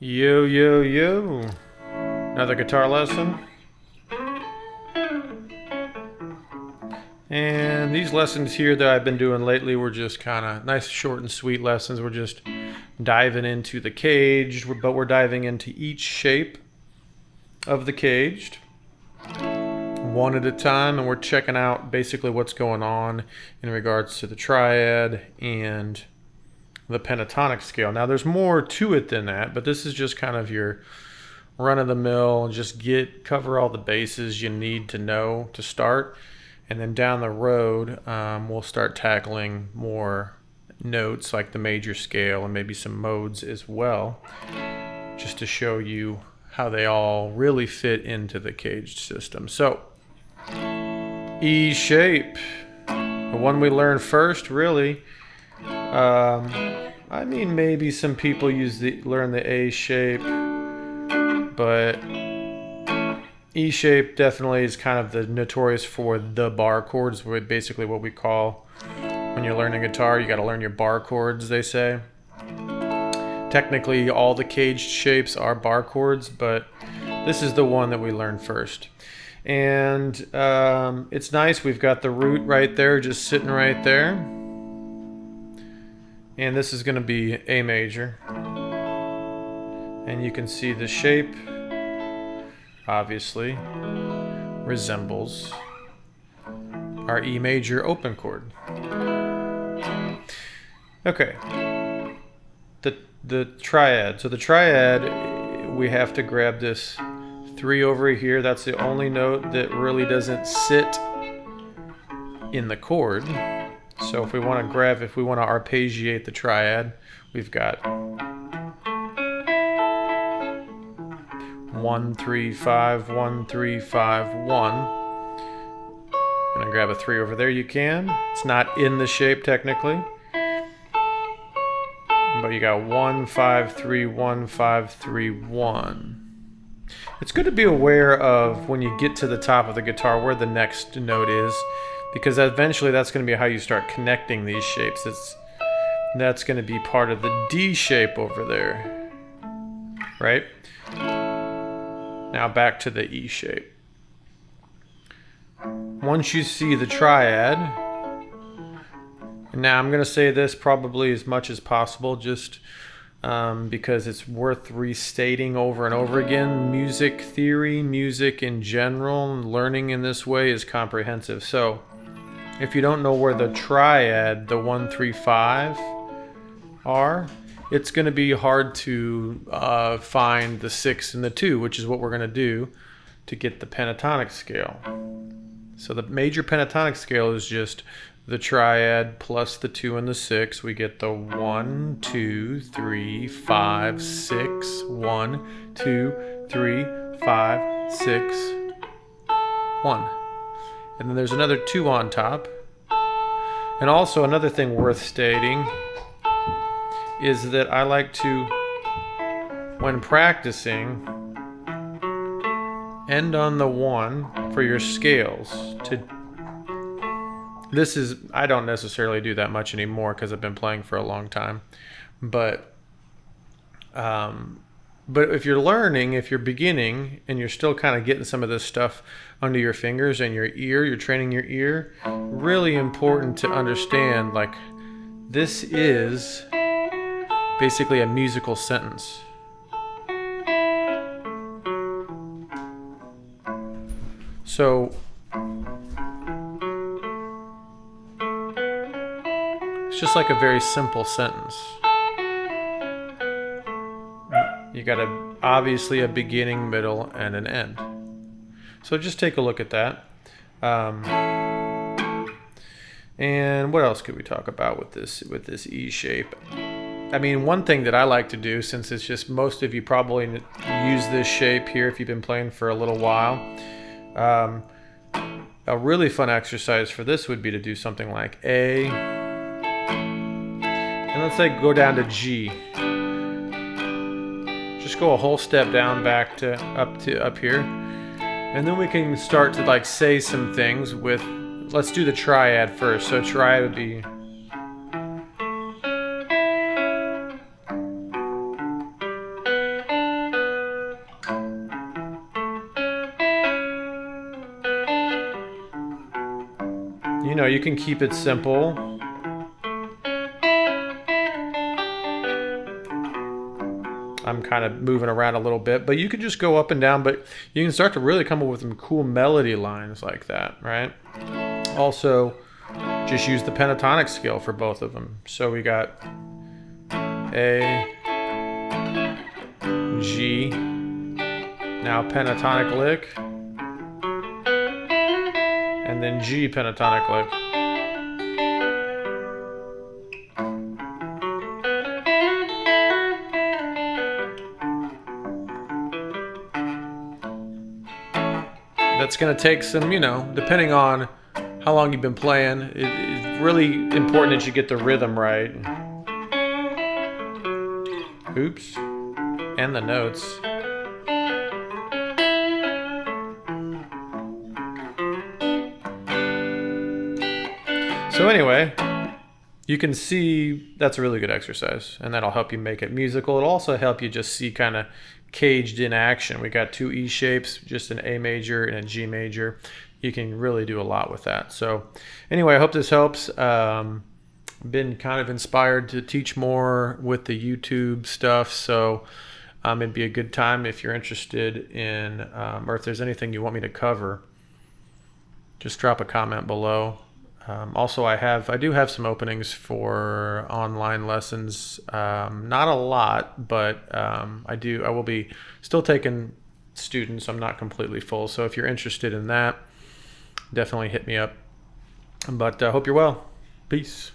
Yo, yo, yo. Another guitar lesson. And these lessons here that I've been doing lately were just kind of nice, short and sweet lessons. We're just diving into the caged, but we're diving into each shape of the caged one at a time, and we're checking out basically what's going on in regards to the triad and the pentatonic scale. Now there's more to it than that, but this is just kind of your run-of-the-mill, just cover all the bases you need to know to start, and then down the road we'll start tackling more notes like the major scale and maybe some modes as well, just to show you how they all really fit into the caged system. So E shape, the one we learned first, really. I mean, maybe some people learn the A shape, but E shape definitely is kind of the notorious for the bar chords, basically what we call when you're learning guitar, you got to learn your bar chords, they say. Technically, all the caged shapes are bar chords, but this is the one that we learned first. And it's nice. We've got the root right there, just sitting right there. And this is going to be A major. And you can see the shape, obviously, resembles our E major open chord. Okay. The triad. So the triad, we have to grab this 3 over here. That's the only note that really doesn't sit in the chord. So if we want to arpeggiate the triad, we've got 1, 3, 5, 1, 3, 5, 1. Gonna grab a 3 over there, you can. It's not in the shape technically. But you got 1, 5, 3, 1, 5, 3, 1. It's good to be aware of when you get to the top of the guitar where the next note is, because eventually that's going to be how you start connecting these shapes. That's going to be part of the D shape over there, right? Now back to the E shape. Once you see the triad, now I'm going to say this probably as much as possible, just because it's worth restating over and over again. Music theory, music in general, learning in this way is comprehensive. So if you don't know where the triad, the 1, 3, 5 are, it's going to be hard to find the 6 and the 2, which is what we're going to do to get the pentatonic scale. So the major pentatonic scale is just the triad plus the 2 and the 6. We get the 1, 2, 3, 5, 6, 1, 2, 3, 5, 6, 1. And then there's another 2 on top. And also another thing worth stating is that I like to, when practicing, end on the 1 for your scales. I don't necessarily do that much anymore because I've been playing for a long time. But if you're learning, if you're beginning, and you're still kind of getting some of this stuff under your fingers and your ear, you're training your ear, really important to understand, like, this is basically a musical sentence. So it's just like a very simple sentence. You got obviously a beginning, middle, and an end. So just take a look at that. And what else could we talk about with this E shape? I mean, one thing that I like to do, since it's just most of you probably use this shape here if you've been playing for a little while, a really fun exercise for this would be to do something like A, and let's say go down to G. Just go a whole step down, back to up here, and then we can start to like say some things with. Let's do the triad first. So triad would be. you can keep it simple. I'm kind of moving around a little bit, but you can just go up and down, but you can start to really come up with some cool melody lines like that, right? Also, just use the pentatonic scale for both of them. So we got A, G, now pentatonic lick, and then G pentatonic lick. That's going to take some, depending on how long you've been playing, it's really important that you get the rhythm right. Oops. And the notes. So anyway, you can see that's a really good exercise, and that'll help you make it musical. It'll also help you just see kind of caged in action. We got 2 E shapes, just an A major and a G major. You can really do a lot with that. So anyway, I hope this helps. Been kind of inspired to teach more with the YouTube stuff. So it'd be a good time if you're interested in, or if there's anything you want me to cover, just drop a comment below. Also, I do have some openings for online lessons. Not a lot, but I will be still taking students. I'm not completely full. So if you're interested in that, definitely hit me up. But I hope you're well. Peace.